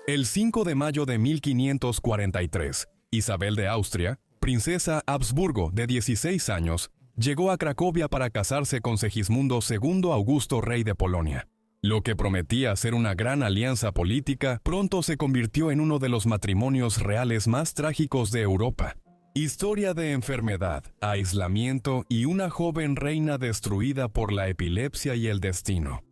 El 5 de mayo de 1543, Isabel de Austria, princesa Habsburgo de 16 años, llegó a Cracovia para casarse con Segismundo II Augusto, rey de Polonia. Lo que prometía ser una gran alianza política, pronto se convirtió en uno de los matrimonios reales más trágicos de Europa. Historia de enfermedad, aislamiento y una joven reina destruida por la epilepsia y el destino.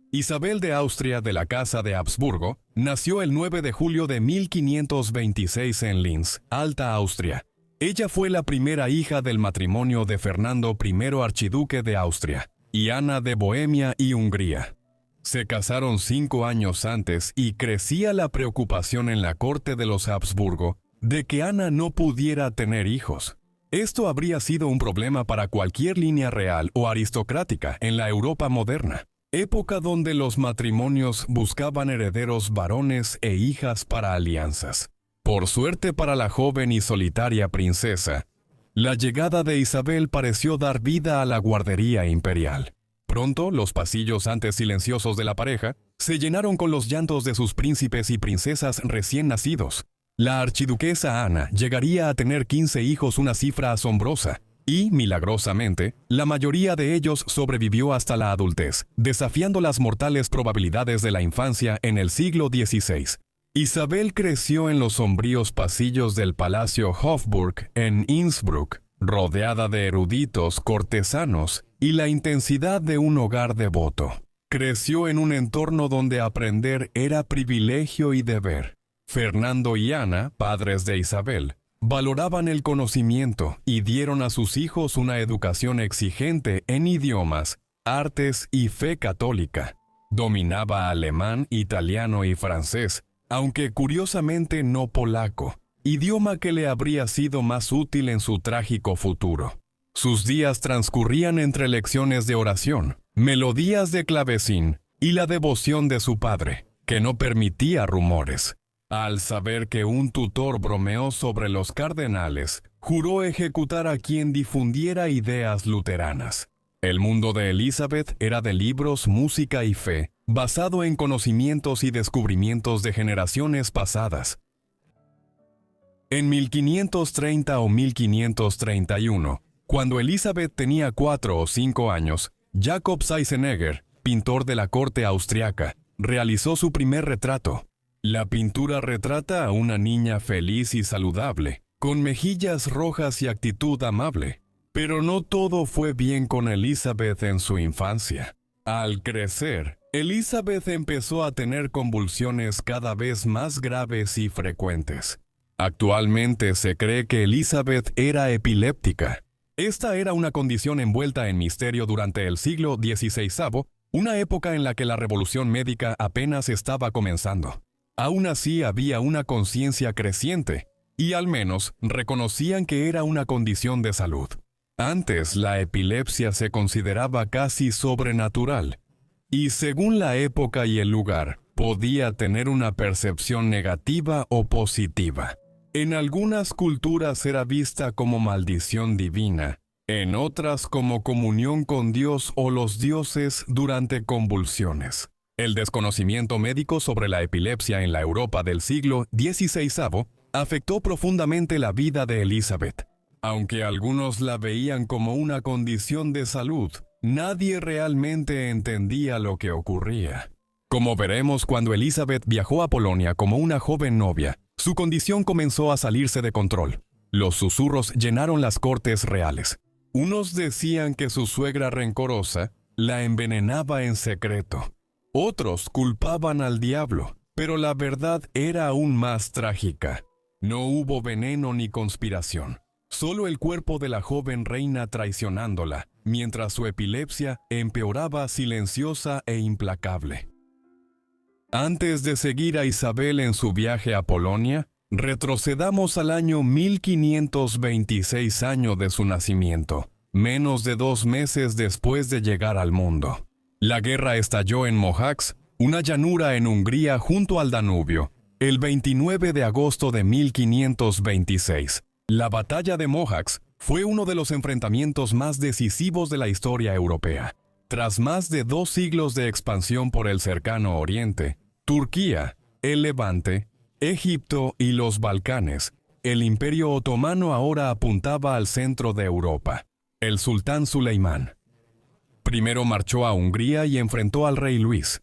Isabel de Austria de la Casa de Habsburgo nació el 9 de julio de 1526 en Linz, Alta Austria. Ella fue la primera hija del matrimonio de Fernando I archiduque de Austria y Ana de Bohemia y Hungría. Se casaron 5 años antes y crecía la preocupación en la corte de los Habsburgo de que Ana no pudiera tener hijos. Esto habría sido un problema para cualquier línea real o aristocrática en la Europa moderna, época donde los matrimonios buscaban herederos varones e hijas para alianzas. Por suerte para la joven y solitaria princesa, la llegada de Isabel pareció dar vida a la guardería imperial. Pronto, los pasillos antes silenciosos de la pareja se llenaron con los llantos de sus príncipes y princesas recién nacidos. La archiduquesa Ana llegaría a tener 15 hijos, una cifra asombrosa, y, milagrosamente, la mayoría de ellos sobrevivió hasta la adultez, desafiando las mortales probabilidades de la infancia en el siglo XVI. Isabel creció en los sombríos pasillos del Palacio Hofburg en Innsbruck, rodeada de eruditos, cortesanos y la intensidad de un hogar devoto. Creció en un entorno donde aprender era privilegio y deber. Fernando y Ana, padres de Isabel, valoraban el conocimiento y dieron a sus hijos una educación exigente en idiomas, artes y fe católica. Dominaba alemán, italiano y francés, aunque curiosamente no polaco, idioma que le habría sido más útil en su trágico futuro. Sus días transcurrían entre lecciones de oración, melodías de clavecín y la devoción de su padre, que no permitía rumores. Al saber que un tutor bromeó sobre los cardenales, juró ejecutar a quien difundiera ideas luteranas. El mundo de Elizabeth era de libros, música y fe, basado en conocimientos y descubrimientos de generaciones pasadas. En 1530 o 1531, cuando Elizabeth tenía 4 o 5 años, Jakob Seisenegger, pintor de la corte austriaca, realizó su primer retrato. La pintura retrata a una niña feliz y saludable, con mejillas rojas y actitud amable. Pero no todo fue bien con Elizabeth en su infancia. Al crecer, Elizabeth empezó a tener convulsiones cada vez más graves y frecuentes. Actualmente se cree que Elizabeth era epiléptica. Esta era una condición envuelta en misterio durante el siglo XVI, una época en la que la revolución médica apenas estaba comenzando. Aún así había una conciencia creciente, y al menos reconocían que era una condición de salud. Antes la epilepsia se consideraba casi sobrenatural, y según la época y el lugar, podía tener una percepción negativa o positiva. En algunas culturas era vista como maldición divina, en otras como comunión con Dios o los dioses durante convulsiones. El desconocimiento médico sobre la epilepsia en la Europa del siglo XVI afectó profundamente la vida de Elizabeth. Aunque algunos la veían como una condición de salud, nadie realmente entendía lo que ocurría. Como veremos cuando Elizabeth viajó a Polonia como una joven novia, su condición comenzó a salirse de control. Los susurros llenaron las cortes reales. Unos decían que su suegra rencorosa la envenenaba en secreto. Otros culpaban al diablo, pero la verdad era aún más trágica. No hubo veneno ni conspiración, solo el cuerpo de la joven reina traicionándola, mientras su epilepsia empeoraba silenciosa e implacable. Antes de seguir a Isabel en su viaje a Polonia, retrocedamos al año 1526, año de su nacimiento, menos de 2 meses después de llegar al mundo. La guerra estalló en Mohacs, una llanura en Hungría junto al Danubio, el 29 de agosto de 1526. La batalla de Mohacs fue uno de los enfrentamientos más decisivos de la historia europea. Tras más de 2 siglos de expansión por el cercano Oriente, Turquía, el Levante, Egipto y los Balcanes, el Imperio Otomano ahora apuntaba al centro de Europa. El sultán Suleimán. Primero marchó a Hungría y enfrentó al rey Luis.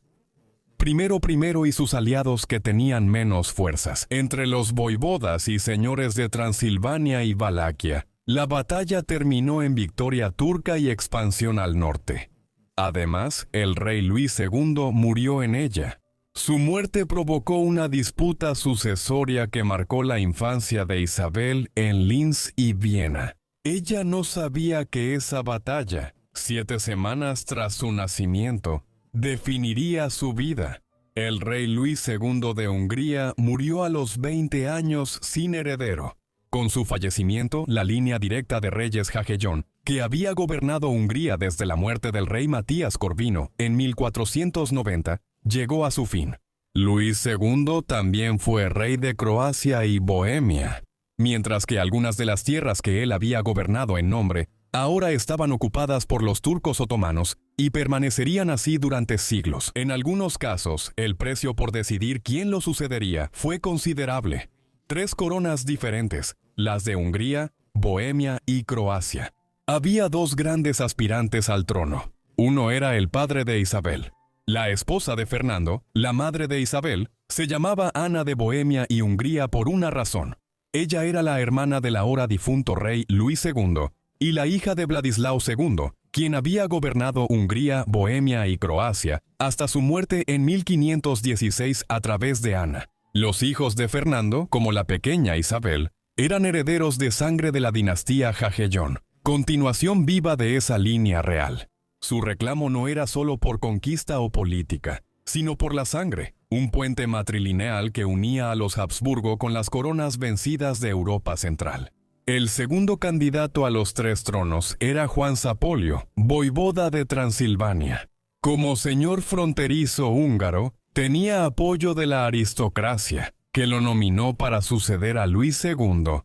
Primero y sus aliados que tenían menos fuerzas. Entre los voivodas y señores de Transilvania y Valaquia, la batalla terminó en victoria turca y expansión al norte. Además, el rey Luis II murió en ella. Su muerte provocó una disputa sucesoria que marcó la infancia de Isabel en Linz y Viena. Ella no sabía que esa batalla, 7 semanas tras su nacimiento, definiría su vida. El rey Luis II de Hungría murió a los 20 años sin heredero. Con su fallecimiento, la línea directa de reyes Jagellón, que había gobernado Hungría desde la muerte del rey Matías Corvino en 1490, llegó a su fin. Luis II también fue rey de Croacia y Bohemia, mientras que algunas de las tierras que él había gobernado en nombre ahora estaban ocupadas por los turcos otomanos y permanecerían así durante siglos. En algunos casos, el precio por decidir quién lo sucedería fue considerable. 3 coronas diferentes, las de Hungría, Bohemia y Croacia. Había 2 grandes aspirantes al trono. Uno era el padre de Isabel. La esposa de Fernando, la madre de Isabel, se llamaba Ana de Bohemia y Hungría por una razón. Ella era la hermana del ahora difunto rey Luis II y la hija de Vladislao II, quien había gobernado Hungría, Bohemia y Croacia hasta su muerte en 1516 a través de Ana. Los hijos de Fernando, como la pequeña Isabel, eran herederos de sangre de la dinastía Jagellón, continuación viva de esa línea real. Su reclamo no era solo por conquista o política, sino por la sangre, un puente matrilineal que unía a los Habsburgo con las coronas vencidas de Europa Central. El segundo candidato a los 3 tronos era Juan Zapolio, voivoda de Transilvania. Como señor fronterizo húngaro, tenía apoyo de la aristocracia, que lo nominó para suceder a Luis II.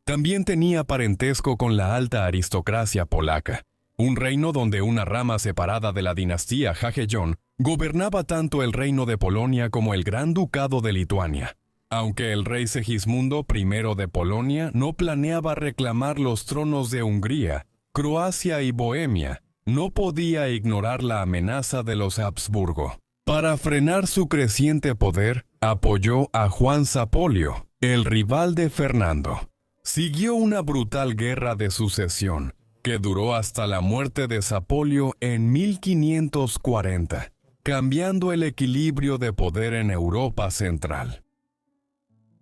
También tenía parentesco con la alta aristocracia polaca, un reino donde una rama separada de la dinastía Jagellón gobernaba tanto el reino de Polonia como el Gran Ducado de Lituania. Aunque el rey Segismundo I de Polonia no planeaba reclamar los tronos de Hungría, Croacia y Bohemia, no podía ignorar la amenaza de los Habsburgo. Para frenar su creciente poder, apoyó a Juan Zapolio, el rival de Fernando. Siguió una brutal guerra de sucesión, que duró hasta la muerte de Zapolio en 1540, cambiando el equilibrio de poder en Europa Central.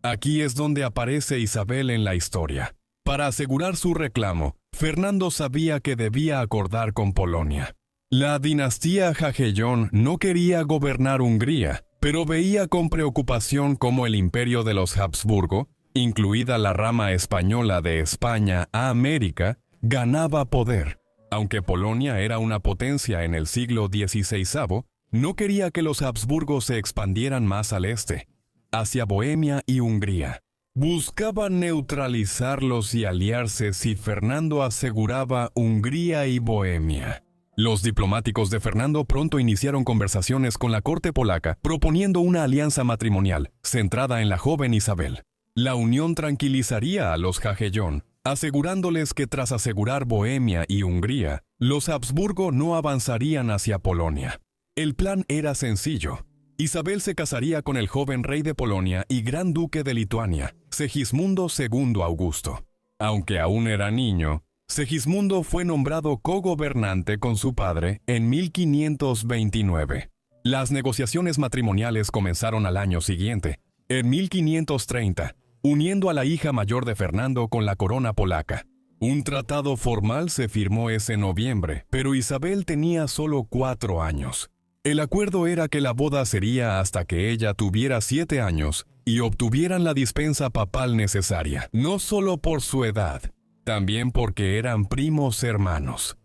Aquí es donde aparece Isabel en la historia. Para asegurar su reclamo, Fernando sabía que debía acordar con Polonia. La dinastía Jagellón no quería gobernar Hungría, pero veía con preocupación cómo el imperio de los Habsburgo, incluida la rama española de España a América, ganaba poder. Aunque Polonia era una potencia en el siglo XVI, no quería que los Habsburgo se expandieran más al este, hacia Bohemia y Hungría. Buscaban neutralizarlos y aliarse si Fernando aseguraba Hungría y Bohemia. Los diplomáticos de Fernando pronto iniciaron conversaciones con la corte polaca, proponiendo una alianza matrimonial, centrada en la joven Isabel. La unión tranquilizaría a los Jagellón, asegurándoles que tras asegurar Bohemia y Hungría, los Habsburgo no avanzarían hacia Polonia. El plan era sencillo. Isabel se casaría con el joven rey de Polonia y gran duque de Lituania, Segismundo II Augusto. Aunque aún era niño, Segismundo fue nombrado cogobernante con su padre en 1529. Las negociaciones matrimoniales comenzaron al año siguiente, en 1530, uniendo a la hija mayor de Fernando con la corona polaca. Un tratado formal se firmó ese noviembre, pero Isabel tenía solo 4 años. El acuerdo era que la boda sería hasta que ella tuviera 7 años y obtuvieran la dispensa papal necesaria, no solo por su edad, también porque eran primos hermanos.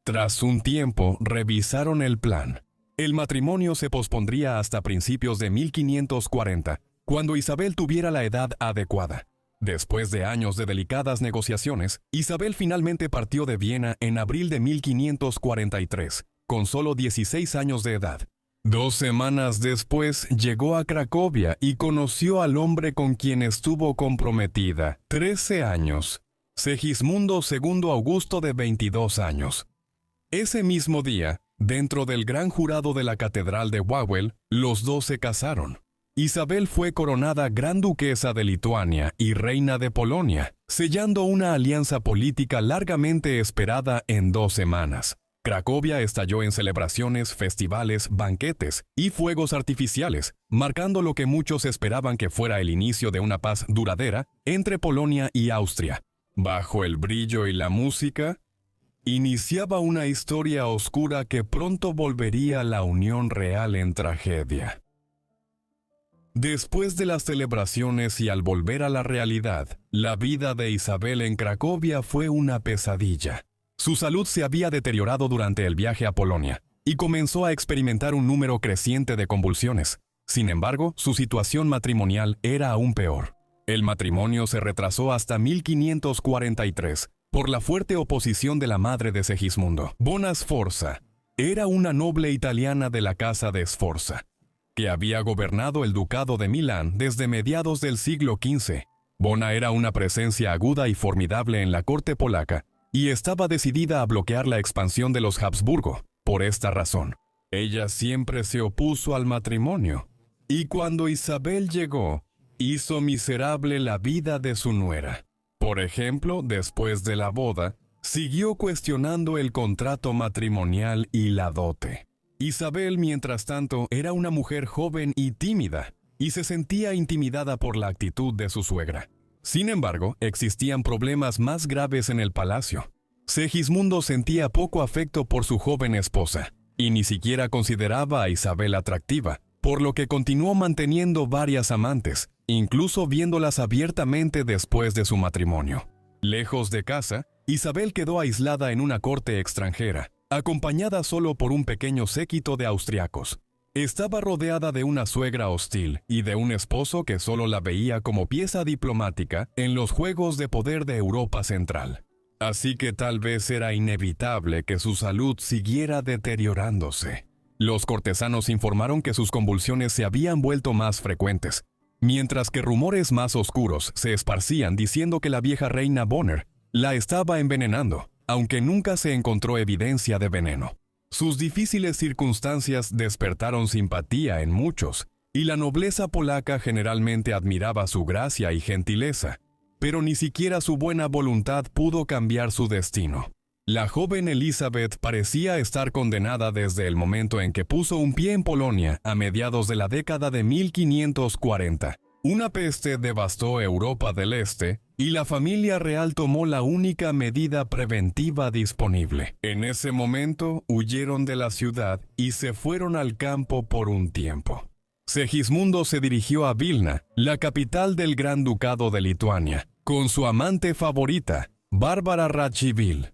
Tras un tiempo, revisaron el plan. El matrimonio se pospondría hasta principios de 1540, cuando Isabel tuviera la edad adecuada. Después de años de delicadas negociaciones, Isabel finalmente partió de Viena en abril de 1543, con solo 16 años de edad. 2 semanas después llegó a Cracovia y conoció al hombre con quien estuvo comprometida 13 años, Segismundo II Augusto de 22 años. Ese mismo día, dentro del gran jurado de la Catedral de Wawel, los dos se casaron. Isabel fue coronada Gran Duquesa de Lituania y Reina de Polonia, sellando una alianza política largamente esperada en 2 semanas. Cracovia estalló en celebraciones, festivales, banquetes y fuegos artificiales, marcando lo que muchos esperaban que fuera el inicio de una paz duradera entre Polonia y Austria. Bajo el brillo y la música, iniciaba una historia oscura que pronto volvería la unión real en tragedia. Después de las celebraciones y al volver a la realidad, la vida de Isabel en Cracovia fue una pesadilla. Su salud se había deteriorado durante el viaje a Polonia y comenzó a experimentar un número creciente de convulsiones. Sin embargo, su situación matrimonial era aún peor. El matrimonio se retrasó hasta 1543 por la fuerte oposición de la madre de Segismundo. Bona Sforza era una noble italiana de la casa de Sforza, que había gobernado el ducado de Milán desde mediados del siglo XV. Bona era una presencia aguda y formidable en la corte polaca, y estaba decidida a bloquear la expansión de los Habsburgo. Por esta razón, ella siempre se opuso al matrimonio, y cuando Isabel llegó, hizo miserable la vida de su nuera. Por ejemplo, después de la boda, siguió cuestionando el contrato matrimonial y la dote. Isabel, mientras tanto, era una mujer joven y tímida, y se sentía intimidada por la actitud de su suegra. Sin embargo, existían problemas más graves en el palacio. Segismundo sentía poco afecto por su joven esposa, y ni siquiera consideraba a Isabel atractiva, por lo que continuó manteniendo varias amantes, incluso viéndolas abiertamente después de su matrimonio. Lejos de casa, Isabel quedó aislada en una corte extranjera, acompañada solo por un pequeño séquito de austriacos. Estaba rodeada de una suegra hostil y de un esposo que solo la veía como pieza diplomática en los juegos de poder de Europa Central. Así que tal vez era inevitable que su salud siguiera deteriorándose. Los cortesanos informaron que sus convulsiones se habían vuelto más frecuentes, mientras que rumores más oscuros se esparcían diciendo que la vieja reina Bonner la estaba envenenando, aunque nunca se encontró evidencia de veneno. Sus difíciles circunstancias despertaron simpatía en muchos, y la nobleza polaca generalmente admiraba su gracia y gentileza, pero ni siquiera su buena voluntad pudo cambiar su destino. La joven Elizabeth parecía estar condenada desde el momento en que puso un pie en Polonia a mediados de la década de 1540. Una peste devastó Europa del Este y la familia real tomó la única medida preventiva disponible. En ese momento huyeron de la ciudad y se fueron al campo por un tiempo. Segismundo se dirigió a Vilna, la capital del Gran Ducado de Lituania, con su amante favorita, Bárbara Radziwiłł.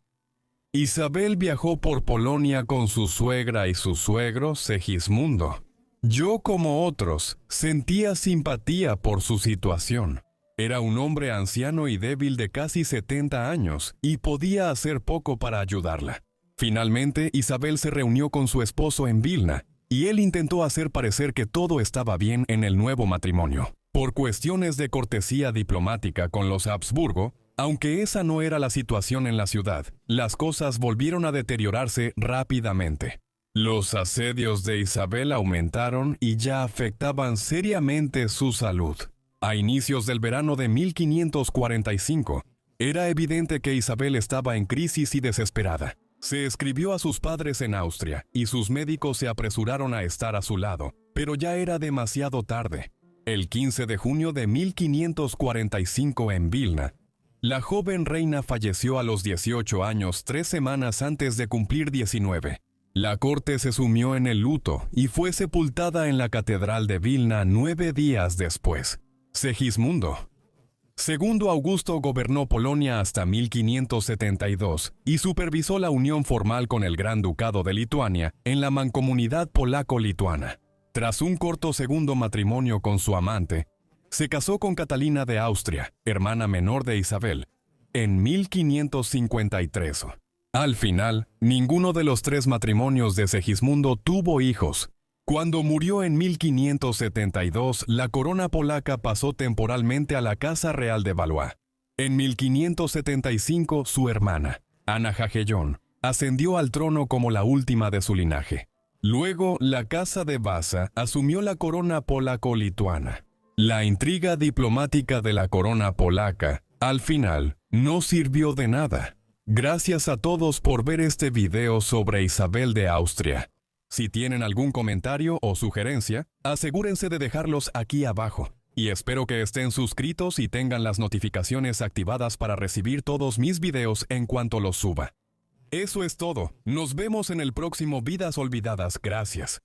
Isabel viajó por Polonia con su suegra y su suegro Segismundo. Yo, como otros, sentía simpatía por su situación. Era un hombre anciano y débil de casi 70 años y podía hacer poco para ayudarla. Finalmente, Isabel se reunió con su esposo en Vilna y él intentó hacer parecer que todo estaba bien en el nuevo matrimonio. Por cuestiones de cortesía diplomática con los Habsburgo, aunque esa no era la situación en la ciudad, las cosas volvieron a deteriorarse rápidamente. Los asedios de Isabel aumentaron y ya afectaban seriamente su salud. A inicios del verano de 1545, era evidente que Isabel estaba en crisis y desesperada. Se escribió a sus padres en Austria y sus médicos se apresuraron a estar a su lado, pero ya era demasiado tarde. El 15 de junio de 1545 en Vilna, la joven reina falleció a los 18 años, 3 semanas antes de cumplir 19. La corte se sumió en el luto y fue sepultada en la catedral de Vilna 9 días después. Segismundo II Augusto gobernó Polonia hasta 1572 y supervisó la unión formal con el Gran Ducado de Lituania en la mancomunidad polaco-lituana. Tras un corto segundo matrimonio con su amante, se casó con Catalina de Austria, hermana menor de Isabel, en 1553. Al final, ninguno de los 3 matrimonios de Segismundo tuvo hijos. Cuando murió en 1572, la corona polaca pasó temporalmente a la Casa Real de Valois. En 1575, su hermana, Ana Jagellón, ascendió al trono como la última de su linaje. Luego, la Casa de Vasa asumió la corona polaco-lituana. La intriga diplomática de la corona polaca, al final, no sirvió de nada. Gracias a todos por ver este video sobre Isabel de Austria. Si tienen algún comentario o sugerencia, asegúrense de dejarlos aquí abajo. Y espero que estén suscritos y tengan las notificaciones activadas para recibir todos mis videos en cuanto los suba. Eso es todo. Nos vemos en el próximo Vidas Olvidadas. Gracias.